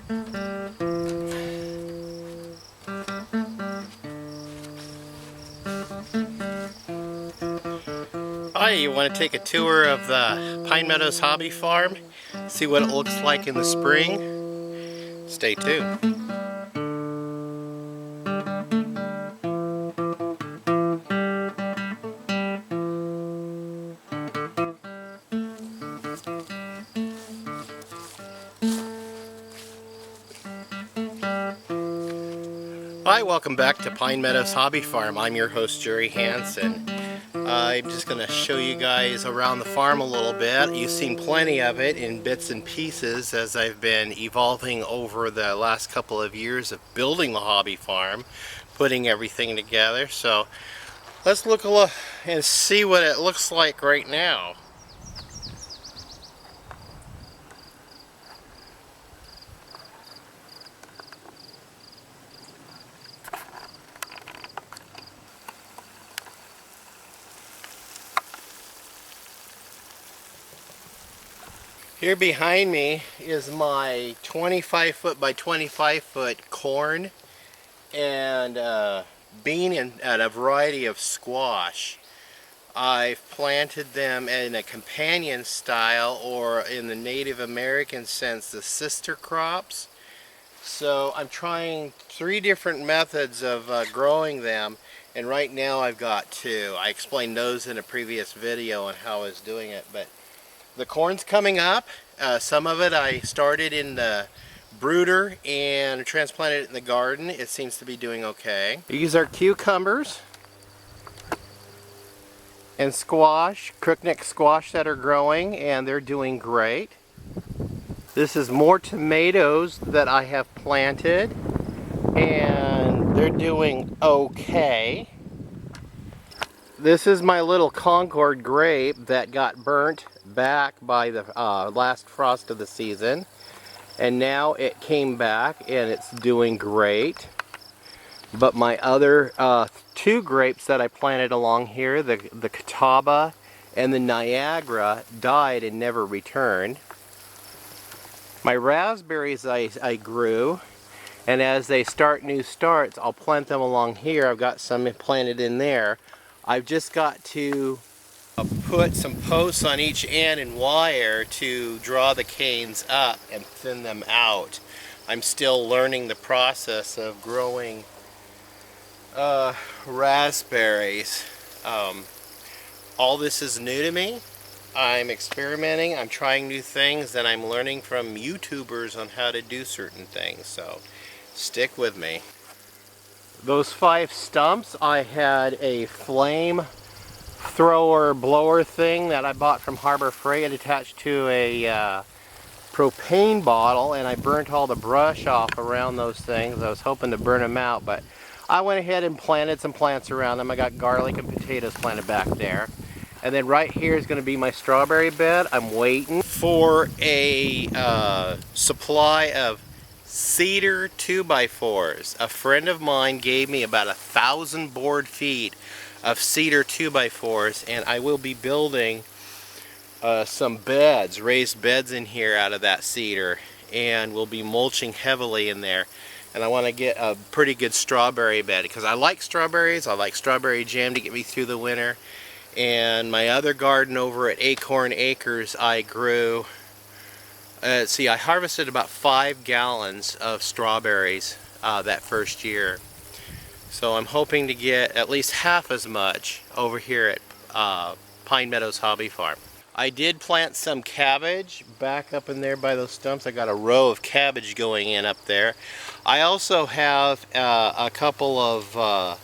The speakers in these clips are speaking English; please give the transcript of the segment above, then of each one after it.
Hi, you want to take a tour of the Pine Meadows Hobby Farm? See what it looks like in the spring? Stay tuned. Hi, welcome back to Pine Meadows Hobby Farm. I'm your host, Jerry Hansen. I'm just going to show you guys around the farm a little bit. You've seen plenty of it in bits and pieces as I've been evolving over the last couple of years of building the hobby farm, putting everything together. So let's look and see what it looks like right now. Here behind me is my 25 foot by 25 foot corn and bean and a variety of squash. I've planted them in a companion style, or in the Native American sense, the sister crops. So I'm trying 3 different methods of growing them, and right now I've got 2. I explained those in a previous video on how I was doing it, but the corn's coming up. Some of it I started in the brooder and transplanted it in the garden. It seems to be doing okay. These are cucumbers and squash, crookneck squash that are growing, and they're doing great. This is more tomatoes that I have planted, and they're doing okay. This is my little Concord grape that got burnt back by the last frost of the season, and now it came back and it's doing great. But my other 2 grapes that I planted along here, the Catawba and the Niagara, died and never returned. My raspberries I grew, and as they start new starts, I'll plant them along here. I've got some planted in there. I've just got to put some posts on each end and wire to draw the canes up and thin them out. I'm still learning the process of growing raspberries. All this is new to me. I'm experimenting, I'm trying new things, and I'm learning from YouTubers on how to do certain things, so stick with me. Those 5 stumps, I had a flame thrower blower thing that I bought from Harbor Freight attached to a propane bottle, and I burnt all the brush off around those things. I was hoping to burn them out, but I went ahead and planted some plants around them. I got garlic and potatoes planted back there. And then right here is going to be my strawberry bed. I'm waiting for a supply of cedar 2x4s. A friend of mine gave me about 1,000 board feet of cedar 2x4s, and I will be building some beds, raised beds in here out of that cedar, and we'll be mulching heavily in there. And I want to get a pretty good strawberry bed because I like strawberries. I like strawberry jam to get me through the winter. And my other garden over at Acorn Acres, I grew, I harvested about 5 gallons of strawberries that first year. So I'm hoping to get at least half as much over here at Pine Meadows Hobby Farm. I did plant some cabbage back up in there by those stumps. I got a row of cabbage going in up there. I also have a couple of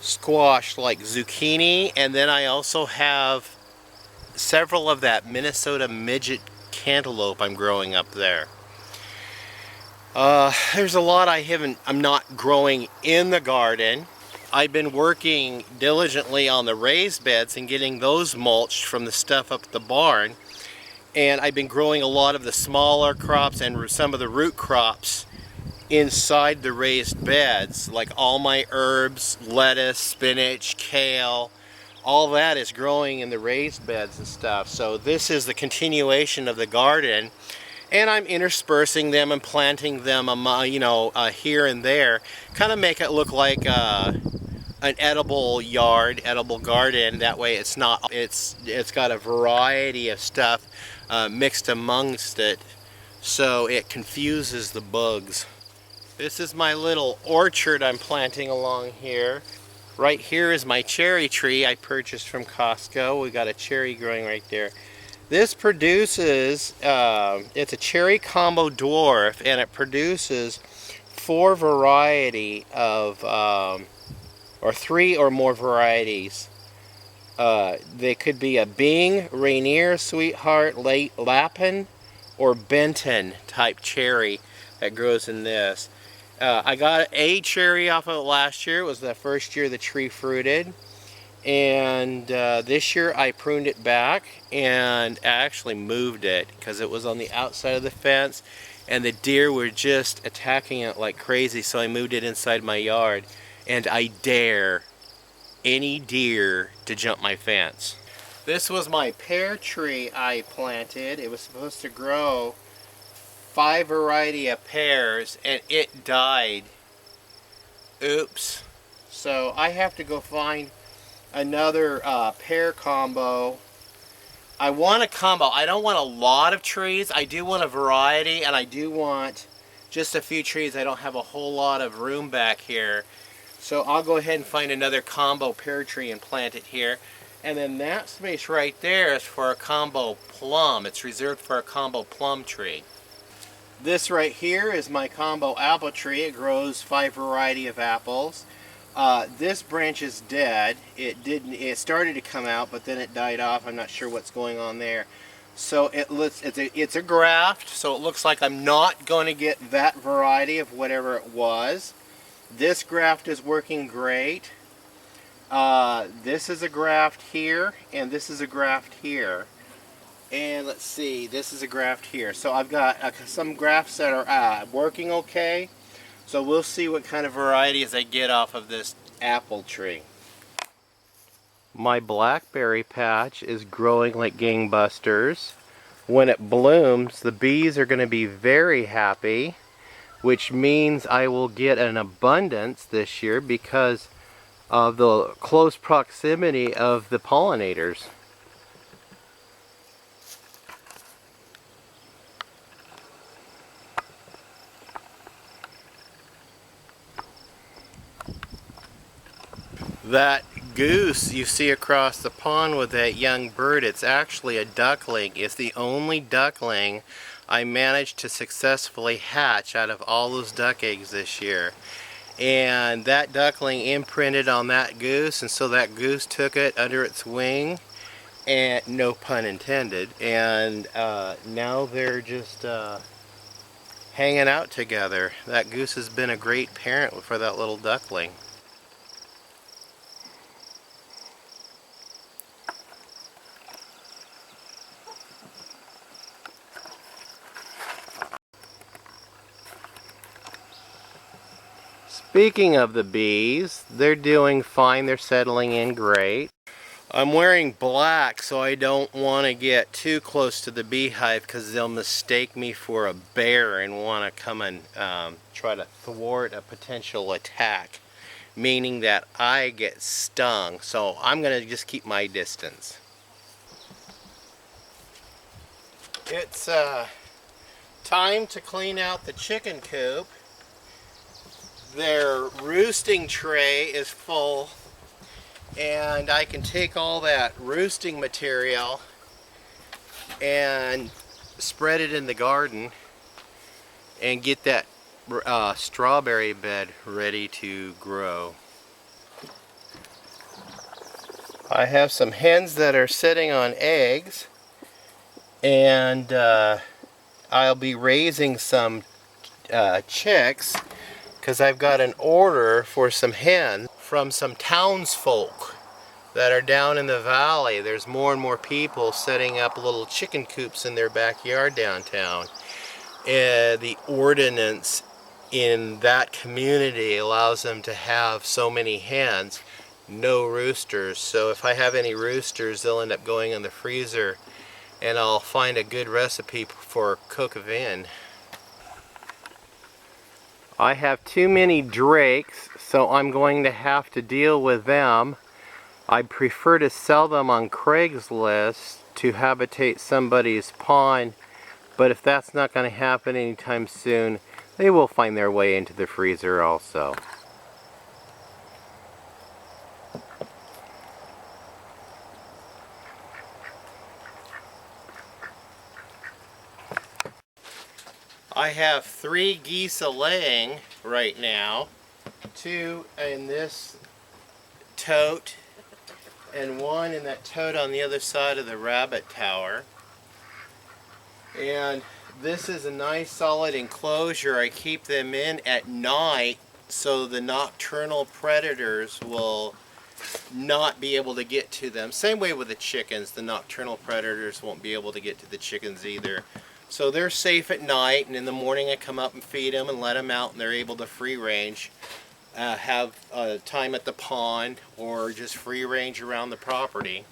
squash like zucchini, and then I also have several of that Minnesota midget cantaloupe I'm growing up there. There's a lot I'm not growing in the garden. I've been working diligently on the raised beds and getting those mulched from the stuff up at the barn, and I've been growing a lot of the smaller crops and some of the root crops inside the raised beds, like all my herbs, lettuce, spinach, kale, all that is growing in the raised beds and stuff. So this is the continuation of the garden, And I'm interspersing them and planting them, here and there, kind of make it look like an edible yard, edible garden. That way, it's got a variety of stuff mixed amongst it, so it confuses the bugs. This is my little orchard I'm planting along here. Right here is my cherry tree I purchased from Costco. We got a cherry growing right there. This produces, it's a cherry combo dwarf, and it produces 4 variety of, or 3 or more varieties. They could be a Bing, Rainier, Sweetheart, Late Lapin, or Benton type cherry that grows in this. I got a cherry off of it last year. It was the first year the tree fruited. And this year I pruned it back and actually moved it because it was on the outside of the fence and the deer were just attacking it like crazy, so I moved it inside my yard. And I dare any deer to jump my fence. This was my pear tree I planted. It was supposed to grow 5 variety of pears and it died. Oops. So I have to go find another pear combo. I want a combo. I don't want a lot of trees. I do want a variety, and I do want just a few trees. I don't have a whole lot of room back here. So I'll go ahead and find another combo pear tree and plant it here. And then that space right there is for a combo plum. It's reserved for a combo plum tree. This right here is my combo apple tree. It grows 5 variety of apples. This branch is dead. It started to come out, but then it died off. I'm not sure what's going on there. So it's a graft, so it looks like I'm not going to get that variety of whatever it was. This graft is working great. This is a graft here, and this is a graft here. And let's see, this is a graft here. So I've got some grafts that are working okay. So we'll see what kind of varieties I get off of this apple tree. My blackberry patch is growing like gangbusters. When it blooms, the bees are going to be very happy, which means I will get an abundance this year because of the close proximity of the pollinators. That goose you see across the pond with that young bird, it's actually a duckling. It's the only duckling I managed to successfully hatch out of all those duck eggs this year. And that duckling imprinted on that goose, and so that goose took it under its wing, and no pun intended, and now they're just hanging out together. That goose has been a great parent for that little duckling. Speaking of the bees, they're doing fine. They're settling in great. I'm wearing black so I don't want to get too close to the beehive because they'll mistake me for a bear and want to come and try to thwart a potential attack, meaning that I get stung. So I'm going to just keep my distance. It's time to clean out the chicken coop. Their roosting tray is full, and I can take all that roosting material and spread it in the garden and get that strawberry bed ready to grow. I have some hens that are sitting on eggs, and I'll be raising some chicks because I've got an order for some hens from some townsfolk that are down in the valley. There's more and more people setting up little chicken coops in their backyard downtown. The ordinance in that community allows them to have so many hens, no roosters. So if I have any roosters, they'll end up going in the freezer, and I'll find a good recipe for cooking in. I have too many drakes, so I'm going to have to deal with them. I prefer to sell them on Craigslist to habitate somebody's pond, but if that's not going to happen anytime soon, they will find their way into the freezer also. I have 3 geese a-laying right now, 2 in this tote and 1 in that tote on the other side of the rabbit tower. And this is a nice solid enclosure. I keep them in at night so the nocturnal predators will not be able to get to them. Same way with the chickens, the nocturnal predators won't be able to get to the chickens either. So they're safe at night, and in the morning I come up and feed them and let them out, and they're able to free range, have time at the pond or just free range around the property,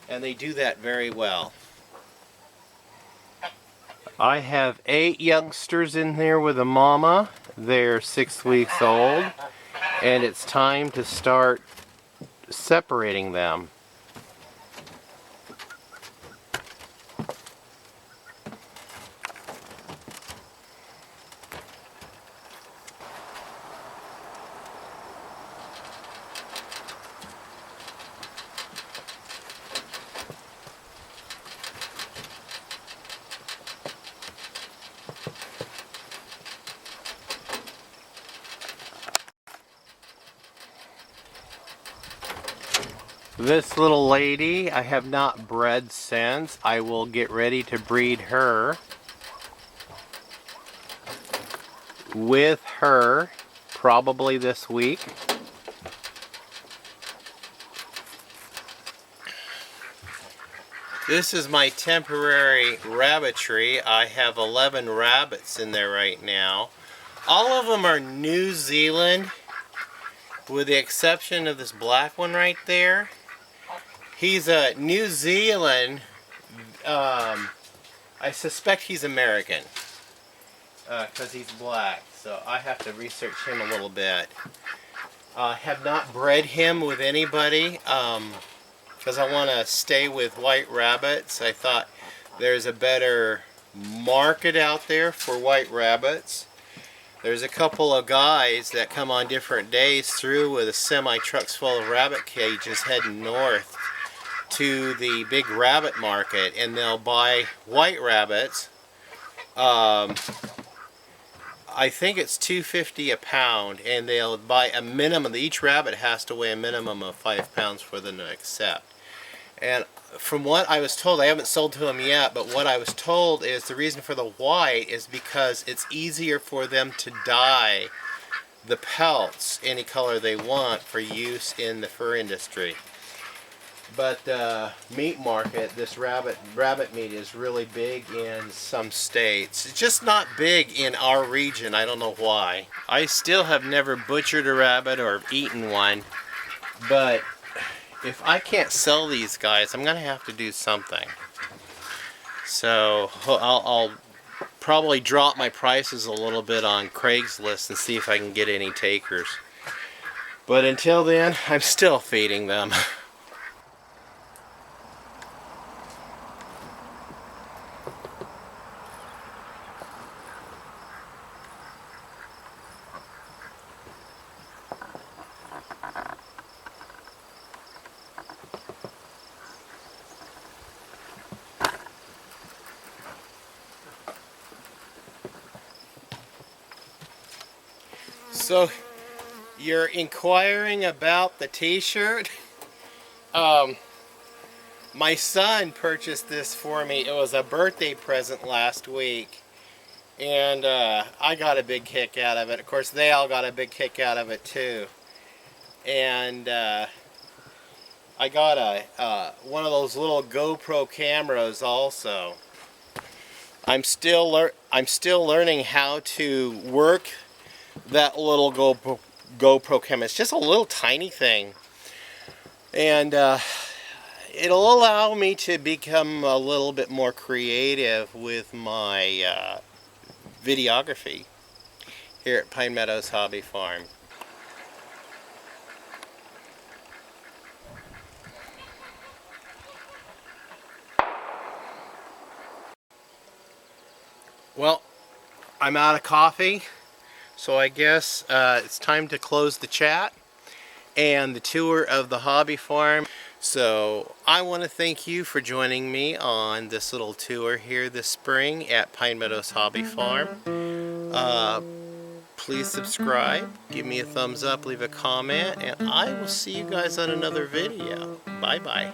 and they do that very well. I have 8 youngsters in there with a mama. They're 6 weeks old, and it's time to start separating them. This little lady I have not bred since. I will get ready to breed her with her probably this week. This is my temporary rabbitry. I have 11 rabbits in there right now. All of them are New Zealand, with the exception of this black one right there. He's a New Zealand, I suspect he's American, because he's black, so I have to research him a little bit. Have not bred him with anybody, because I want to stay with white rabbits. I thought there's a better market out there for white rabbits. There's a couple of guys that come on different days through with a semi-trucks full of rabbit cages heading north to the big rabbit market, and they'll buy white rabbits. I think it's $2.50 a pound, and they'll buy a minimum. Each rabbit has to weigh a minimum of 5 pounds for them to accept. And from what I was told, I haven't sold to them yet, but what I was told is the reason for the white is because it's easier for them to dye the pelts any color they want for use in the fur industry. But meat market, this rabbit meat is really big in some states. It's just not big in our region. I don't know why. I still have never butchered a rabbit or eaten one, but if I can't sell these guys, I'm going to have to do something. So I'll probably drop my prices a little bit on Craigslist and see if I can get any takers. But until then, I'm still feeding them. So, you're inquiring about the t-shirt? My son purchased this for me. It was a birthday present last week, and I got a big kick out of it. Of course, they all got a big kick out of it too. And I got one of those little GoPro cameras also. I'm still learning how to work that little GoPro camera. It's just a little tiny thing, and it'll allow me to become a little bit more creative with my videography here at Pine Meadows Hobby Farm. Well, I'm out of coffee, so I guess it's time to close the chat and the tour of the hobby farm. So I want to thank you for joining me on this little tour here this spring at Pine Meadows Hobby Farm. Please subscribe, give me a thumbs up, leave a comment, and I will see you guys on another video. Bye bye.